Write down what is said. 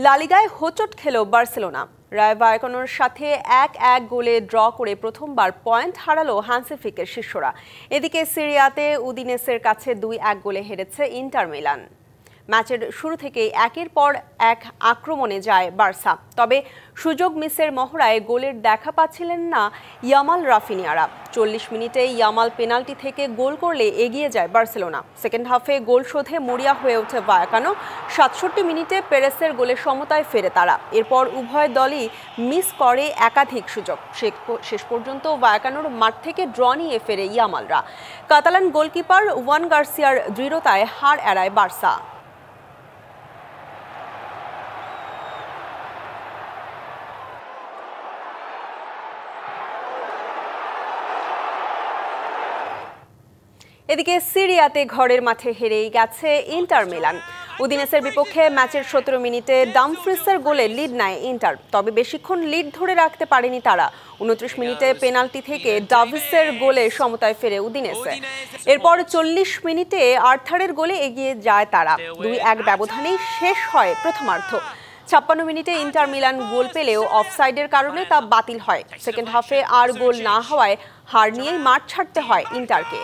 লা লিগায় হোঁচট খেল বার্সেলোনা। রায় ভায়াকানোর সাথে ১-১ গোলে ড্র করে প্রথমবার পয়েন্ট হারালো হান্সি ফ্লিকের শিষ্যরা। এদিকে সিরিয়াতে উদিনেসের কাছে ২-১ গোলে হেরেছে ইন্টার মিলান। ম্যাচের শুরু থেকেই একের পর এক আক্রমণে যায় বার্সা, তবে সুযোগ মিসের মহড়ায় গোলের দেখা পাচ্ছিলেন না ইয়ামাল রাফিনিয়ারা। ৪০ মিনিটে ইয়ামাল পেনাল্টি থেকে গোল করলে এগিয়ে যায় বার্সেলোনা। সেকেন্ড হাফে গোল শোধে মরিয়া হয়ে ওঠে ভায়াকানো। ৬৭ মিনিটে পেরেসের গোলে সমতায় ফেরে তারা। এরপর উভয় দলই মিস করে একাধিক সুযোগ। শেষ পর্যন্ত ভায়াকানোর মাঠ থেকে ড্র নিয়ে ফেরে ইয়ামালরা। কাতালান গোলকিপার ওয়ান গার্সিয়ার দৃঢ়তায় হার এড়ায় বার্সা। এদিকে সিরিয়াতে ঘরের মাঠে হেরেই গেছে ইন্টার মিলান। উদিনেসের বিপক্ষে ম্যাচের ১৭ মিনিটে ডামফ্রিসের গোলে লিড নেয় ইন্টার, তবে বেশিক্ষণ লিড ধরে রাখতে পারেনি তারা। ২৯ মিনিটে পেনাল্টি থেকে ডাভিসের গোলে সমতায় ফেরে উদিনেসে। এরপর ৪০ মিনিটে আর্থারের গোলে এগিয়ে যায় তারা। ২-১ ব্যবধানেই শেষ হয় প্রথমার্ধ। ৫৬ মিনিটে ইন্টার মিলান গোল পেলেও অফসাইডের কারণে তা বাতিল হয়। সেকেন্ড হাফে আর গোল না হওয়ায় হার নিয়েই মাঠ ছাড়তে হয় ইন্টারকে।